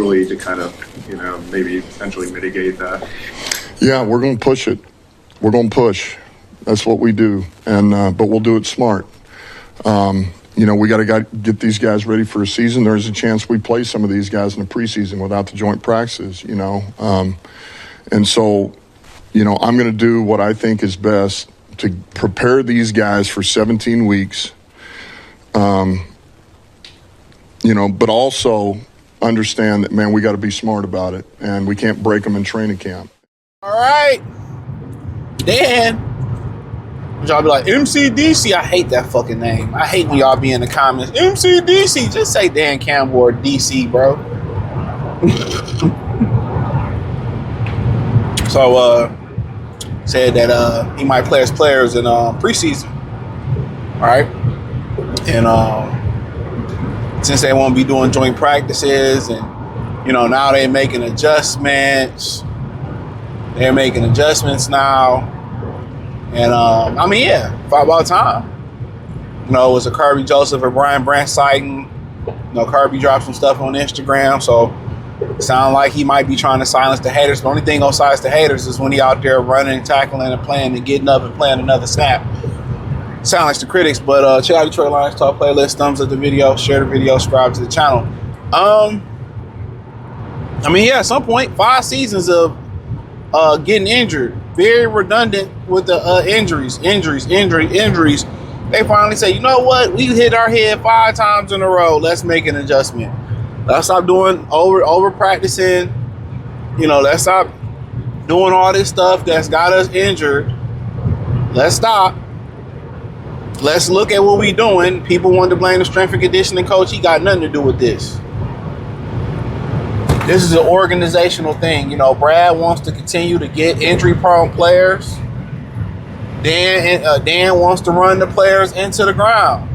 culturally to kind of, maybe potentially mitigate that? Yeah, we're going to push it. We're going to push. That's what we do, but we'll do it smart. We got to get these guys ready for a season. There's a chance we play some of these guys in the preseason without the joint practices, and so, I'm going to do what I think is best to prepare these guys for 17 weeks, but also understand that, man, we got to be smart about it, and we can't break them in training camp. All right. Dan. Y'all be like, MCDC. I hate that fucking name. I hate when y'all be in the comments. MCDC. Just say Dan Campbell or DC, bro. So, said that he might play his players in preseason. All right. And since they won't be doing joint practices and, now they're making adjustments. They're making adjustments now. And, about time. It was a Kirby Joseph or Brian Branch sighting. Kirby dropped some stuff on Instagram, so it sounds like he might be trying to silence the haters. The only thing gonna silence the haters is when he out there running, tackling, and playing, and getting up and playing another snap. Silence the critics, but check out Detroit Lions Talk playlist, thumbs up the video, share the video, subscribe to the channel. At some point, 5 seasons of getting injured. Very redundant with the injuries. They finally say, you know what? We hit our head 5 times in a row. Let's make an adjustment. Let's stop doing over practicing. Let's stop doing all this stuff that's got us injured. Let's stop. Let's look at what we're doing. People want to blame the strength and conditioning coach. He got nothing to do with this. This is an organizational thing. Brad wants to continue to get injury-prone players. Dan wants to run the players into the ground.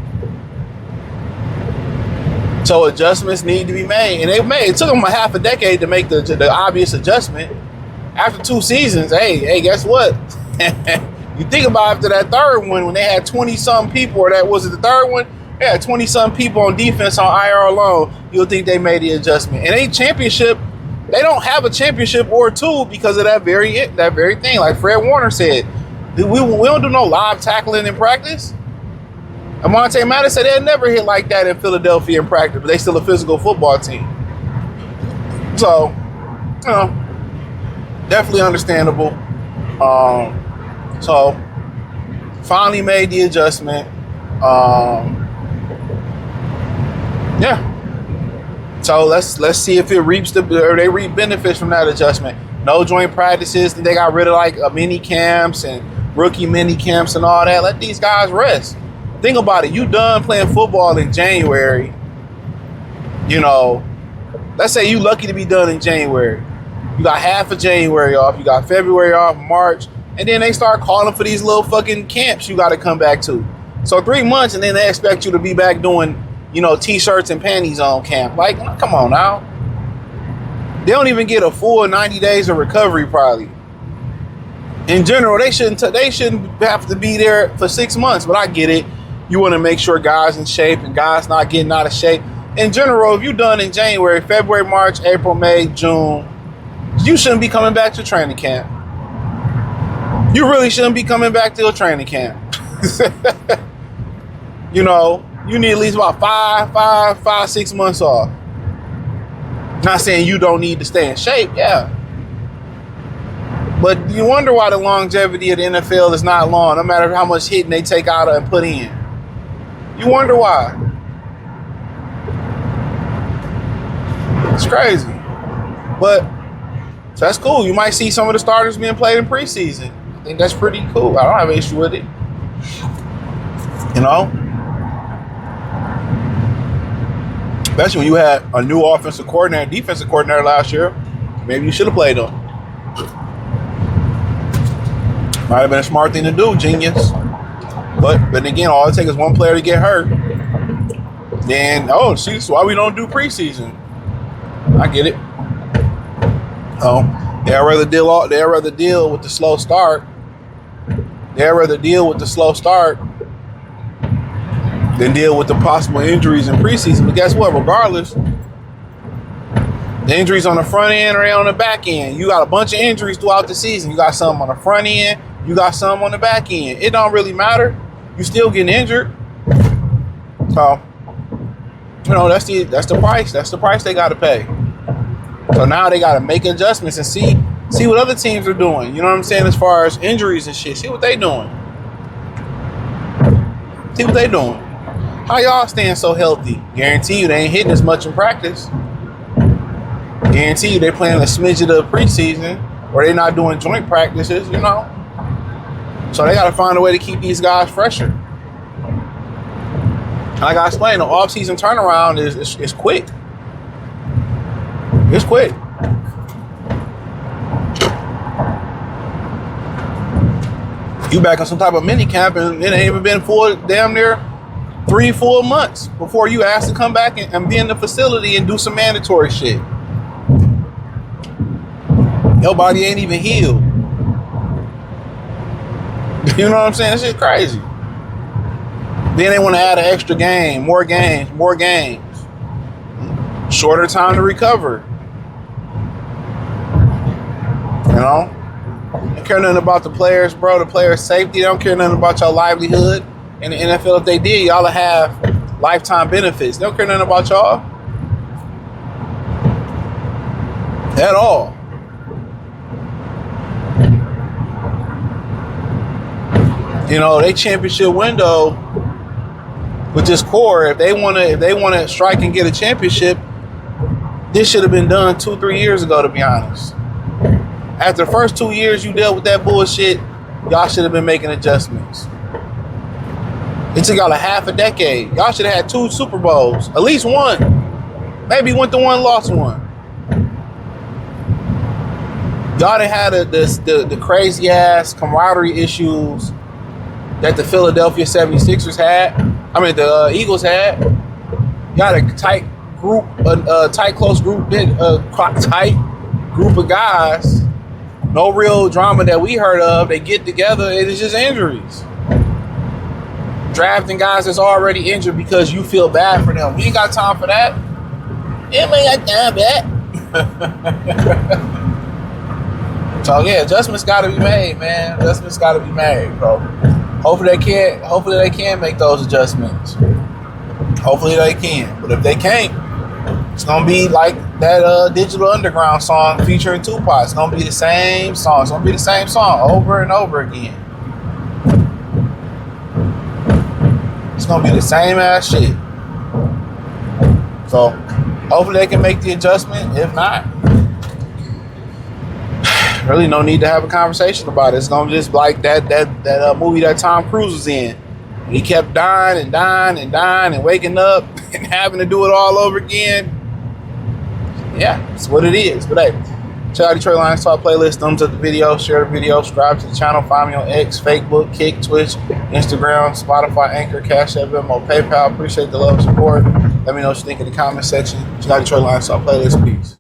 So adjustments need to be made. And it took them a half a decade to make the obvious adjustment. After 2 seasons, hey, guess what? You think about after that third one when they had 20-some people, or that was it the third one? They had 20-some people on defense on IR alone. You'll think they made the adjustment. And they don't have a championship or 2 because of that very thing. Like Fred Warner said, we don't do no live tackling in practice. Amonte Mattis said they'd never hit like that in Philadelphia in practice, but they still a physical football team. So, definitely understandable. So, finally made the adjustment. Yeah. So let's see if it reaps they reap benefits from that adjustment. No joint practices. They got rid of like mini camps and rookie mini camps and all that. Let these guys rest. Think about it. You done playing football in January. Let's say you lucky to be done in January. You got half of January off. You got February off, March, and then they start calling for these little fucking camps you got to come back to. So 3 months, and then they expect you to be back doing T-shirts and panties on camp. Like, come on now. They don't even get a full 90 days of recovery probably. In general, they shouldn't have to be there for 6 months, but I get it. You want to make sure guys in shape and guys not getting out of shape. In general, if you're done in January, February, March, April, May, June, you shouldn't be coming back to training camp. You really shouldn't be coming back to a training camp. You need at least about 6 months off. Not saying you don't need to stay in shape, yeah. But you wonder why the longevity of the NFL is not long, no matter how much hitting they take out and put in. You wonder why. It's crazy. But so that's cool. You might see some of the starters being played in preseason. I think that's pretty cool. I don't have an issue with it. Especially when you had a new offensive coordinator, defensive coordinator last year. Maybe you should have played them. Might have been a smart thing to do, genius. But again, all it takes is one player to get hurt. Then, see, that's why we don't do preseason. I get it. They'd rather deal with the slow start. Than deal with the possible injuries in preseason. But guess what? Regardless, The injuries on the front end or on the back end. You got a bunch of injuries throughout the season. You got some on the front end. You got some on the back end. It don't really matter. You still getting injured. So, you know, that's the price. That's the price they got to pay. So now they got to make adjustments and see what other teams are doing. You know what I'm saying? As far as injuries and shit. See what they doing. See what they doing. How y'all staying so healthy? Guarantee you they ain't hitting as much in practice. Guarantee you they playing a smidge of the preseason, or they not doing joint practices, you know. So they got to find a way to keep these guys fresher. Like I explained, the off-season turnaround is quick. It's quick. You back on some type of mini camp and it ain't even been full damn near 3 full months before you asked to come back and be in the facility and do some mandatory shit. Your body ain't even healed. You know what I'm saying? That shit's crazy. Then they want to add an extra game, more games. Shorter time to recover. You know? They don't care nothing about the players, bro. The players' safety. They don't care nothing about your livelihood. In the NFL, if they did, y'all would have lifetime benefits. They don't care nothing about y'all. At all. You know, they championship window with this core, if they wanna strike and get a championship, this should have been done 2-3 years ago, to be honest. After the first 2 years you dealt with that bullshit, y'all should have been making adjustments. It took y'all a half a decade. Y'all should have had 2 Super Bowls, at least one. Maybe went to one, lost one. Y'all done had the crazy ass camaraderie issues that the Philadelphia 76ers had. I mean, the Eagles had. Y'all had a tight group, close group, tight group of guys. No real drama that we heard of. They get together, it's just injuries. Drafting guys that's already injured because you feel bad for them. We ain't got time for that. Yeah, we ain't got time for that. So yeah, adjustments got to be made, man. Adjustments got to be made, bro. Hopefully they can make those adjustments. Hopefully they can. But if they can't, it's gonna be like that Digital Underground song featuring Tupac. It's gonna be the same song. It's gonna be the same song over and over again. It's gonna be the same ass shit. So hopefully they can make the adjustment. If not, really no need to have a conversation about it. It's gonna just like that movie that Tom Cruise was in. He kept dying and waking up and having to do it all over again. Yeah, it's what it is. But hey, check out Detroit Lions Talk playlist, thumbs up the video, share the video, subscribe to the channel, find me on X, Facebook, Kick, Twitch, Instagram, Spotify, Anchor, Cash App, Venmo, PayPal. Appreciate the love and support. Let me know what you think in the comment section. Check out Detroit Lions Talk playlist. Peace.